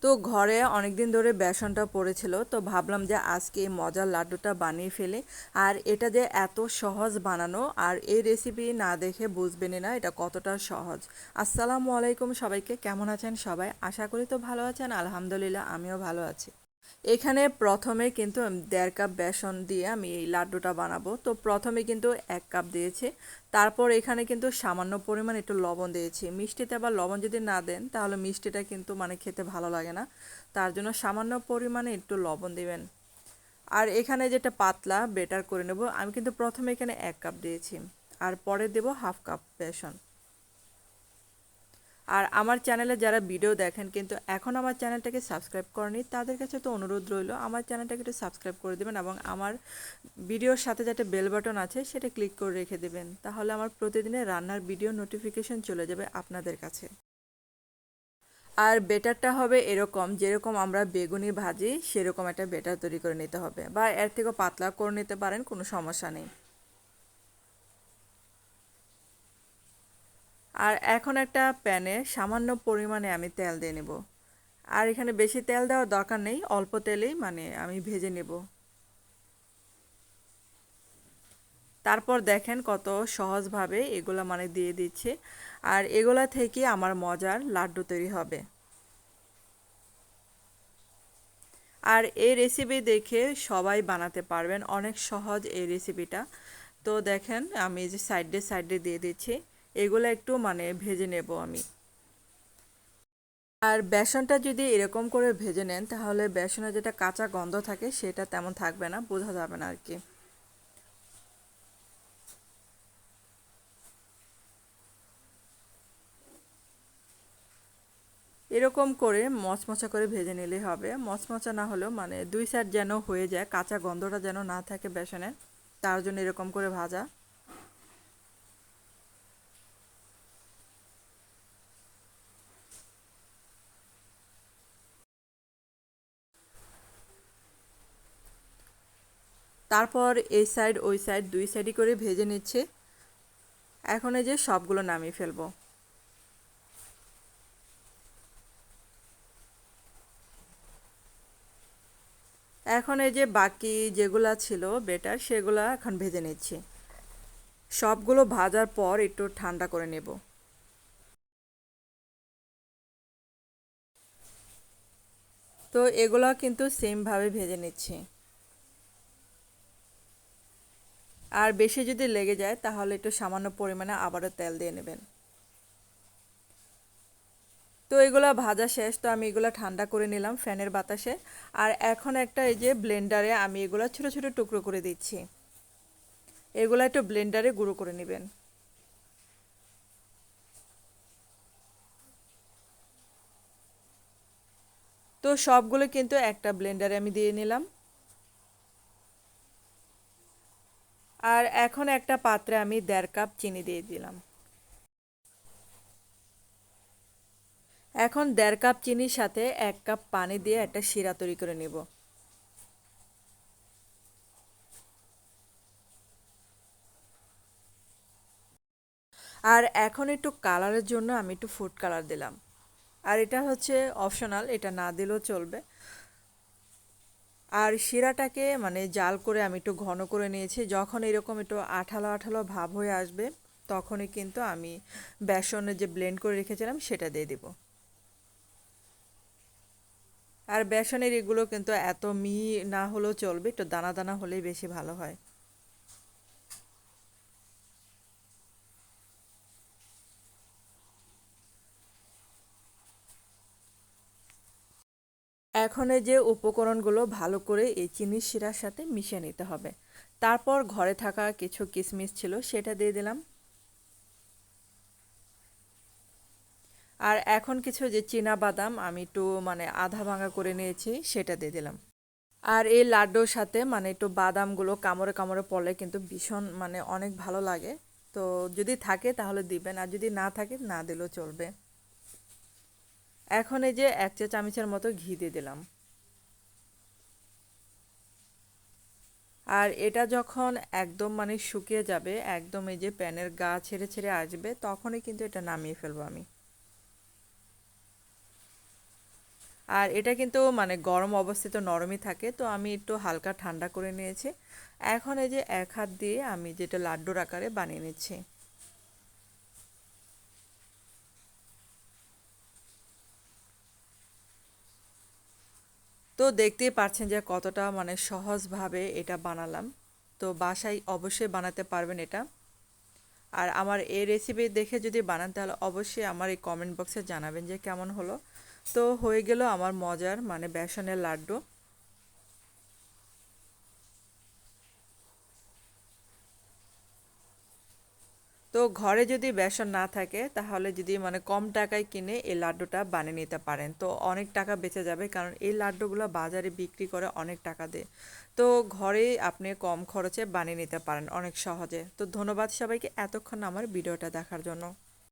তো ঘরে অনেকদিন ধরে বেসনটা পড়েছিল, তো ভাবলাম যে আজকে এই মজার লাড্ডুটা বানিয়ে ফেলি। আর এটা যে এত সহজ বানানো, আর এই রেসিপি না দেখে বুঝবেনই না এটা কতটা সহজ। আসসালামু আলাইকুম সবাইকে, কেমন আছেন সবাই? আশা করি তো ভালো আছেন। আলহামদুলিল্লাহ, আমিও ভালো আছি। এখানে প্রথমে কিন্তু আমি 1.5 কাপ বেসন দিয়ে আমি এই লাড্ডুটা বানাবো। তো প্রথমে কিন্তু 1 কাপ দিয়েছি। তারপর এখানে কিন্তু সামান্য পরিমাণ একটু লবণ দিয়েছি। মিষ্টিতে আবার লবণ যদি না দেন তাহলে মিষ্টিটা কিন্তু মানে খেতে ভালো লাগে না। তার জন্য সামান্য পরিমাণে একটু লবণ দিবেন। আর এখানে যেটা পাতলা বেটার করে নেব, আমি কিন্তু প্রথমে এখানে 1 কাপ দিয়েছি, আর পরে দেব 1/2 কাপ বেসন। আর আমার চ্যানেলে যারা ভিডিও দেখেন কিন্তু এখন আমার চ্যানেলটাকে সাবস্ক্রাইব করেনি, তাদের কাছে তো অনুরোধ রইল আমার চ্যানেলটাকে একটু সাবস্ক্রাইব করে দেবেন এবং আমার ভিডিওর সাথে যেটা বেল বাটন আছে সেটা ক্লিক করে রেখে দেবেন। তাহলে আমার প্রতিদিনের রান্নার ভিডিও নোটিফিকেশন চলে যাবে আপনাদের কাছে। আর বেটারটা হবে এরকম, যেরকম আমরা বেগুনি ভাজি সেরকম একটা বেটার তৈরি করে নিতে হবে, বা এর থেকেও পাতলা করে নিতে পারেন, কোনো সমস্যা নেই। আর এখন একটা প্যানে সামান্য পরিমাণে আমি তেল দিয়ে নেব। আর এখানে বেশি তেল দেওয়ার দরকার নেই, অল্প তেলেই মানে আমি ভেজে নেব। তারপর দেখেন কত সহজভাবে এগুলা মানে দিয়ে দিচ্ছে। আর এগুলা থেকে আমার মজার লাড্ডু তৈরি হবে। আর এই রেসিপি দেখে সবাই বানাতে পারবেন, অনেক সহজ এই রেসিপিটা। তো দেখেন আমি যে সাইডে সাইডে দিয়ে দিচ্ছি, এগুলো একটু মানে ভেজে নেব আমি। আর বেসনটা যদি এরকম করে ভেজে নেন তাহলে বেসনের যেটা কাঁচা গন্ধ থাকে সেটা তেমন থাকবে না, বোঝা যাবে না আর কি। এরকম করে মচমচা করে ভেজে নিলেই হবে। মচমচা না হলেও মানে দুই সাইড যেন হয়ে যায়, কাঁচা গন্ধটা যেন না থাকে বেসনের, তার জন্য এরকম করে ভাজা। তারপর এই সাইড ওই সাইড দুই সাইডই করে ভেজে নিচ্ছে। এখন এই যে সবগুলো নামিয়ে ফেলবো। এখন এই যে বাকি যেগুলা ছিল বেটার সেগুলা এখন ভেজে নিচ্ছি। সবগুলো ভাজার পর একটু ঠান্ডা করে নেব। তো এগুলা কিন্তু সেমভাবে ভেজে নিচ্ছি। আর বেশি যদি লেগে যায় তাহলে একটু সামান্য পরিমাণে আবারও তেল দিয়ে নেবেন। তো এগুলা ভাজা শেষ, তো আমি এগুলা ঠান্ডা করে নিলাম ফ্যানের বাতাসে। আর এখন একটা এই যে ব্লেন্ডারে আমি এগুলা ছোট ছোট টুকরো করে দিচ্ছি। এগুলা একটু ব্লেন্ডারে গুঁড়ো করে নেবেন। তো সবগুলো কিন্তু একটা ব্লেন্ডারে আমি দিয়ে নিলাম। আর এখন একটা পাত্রে আমি 1.5 কাপ চিনি দিয়ে দিলাম। এখন 1.5 কাপ চিনির সাথে 1 কাপ পানি দিয়ে একটা শিরা তৈরি করে নেব। আর এখন একটু কালারের জন্য আমি একটু ফুড কালার দিলাম। আর এটা হচ্ছে অপশনাল, এটা না দিলেও চলবে। আর শিরাটাকে মানে জাল করে আমি একটু ঘন করে নিয়েছি। যখন এরকম একটু আঠালো আঠালো ভাব হয়ে আসবে তখনই কিন্তু আমি বেসনের যে ব্লেন্ড করে রেখেছিলাম সেটা দিয়ে দিব। আর বেসনের এগুলো কিন্তু এত মিহি না হলেও চলবে, একটু দানা দানা হলেই বেশি ভালো হয়। এখন এই যে উপকরণগুলো ভালো করে এই চিনির শিরার সাথে মিশিয়ে নিতে হবে। তারপর ঘরে থাকা কিছু কিশমিশ ছিল সেটা দিয়ে দিলাম। আর এখন কিছু যে চীনা বাদাম আমি একটু মানে আধা ভাঙা করে নিয়েছি সেটা দিয়ে দিলাম। আর এই লাড্ডুর সাথে মানে একটু বাদামগুলো কামড়ে কামড়ে পড়লে কিন্তু ভীষণ মানে অনেক ভালো লাগে। তো যদি থাকে তাহলে দিবেন, আর যদি না থাকে না দিলেও চলবে। এখন এই যে 1 চা চামচের মতো ঘি দিয়ে দিলাম। আর এটা যখন একদম মানে শুকিয়ে যাবে, একদম এই যে প্যানের গা ছেড়ে ছেড়ে আসবে, তখনই কিন্তু এটা নামিয়ে ফেলবো আমি। আর এটা কিন্তু মানে গরম অবস্থিত নরমই থাকে, তো আমি একটু হালকা ঠান্ডা করে নিয়েছি। এখন এই যে এক হাত দিয়ে আমি যেটা লাড্ডুর আকারে বানিয়ে নিচ্ছি। তো দেখতেই পাচ্ছেন যে কতটা মানে সহজভাবে এটা বানালাম। তো বাসায় অবশ্যই বানাতে পারবেন এটা। আর আমার এই রেসিপি দেখে যদি বানান তাহলে অবশ্যই আমার এই কমেন্ট বক্সে জানাবেন যে কেমন হলো। তো হয়ে গেল আমার মজার মানে বেসনের লাড্ডু। তো ঘরে যদি বেসন না থাকে তাহলে যদি মানে কম টাকায় কিনে এই লাড্ডুটা বানিয়ে নিতে পারেন, তো অনেক টাকা বেঁচে যাবে, কারণ এই লাড্ডুগুলো বাজারে বিক্রি করে অনেক টাকা দিয়ে। তো ঘরেই আপনি কম খরচে বানিয়ে নিতে পারেন অনেক সহজে। তো ধন্যবাদ সবাইকে এতক্ষণ আমার ভিডিওটা দেখার জন্য।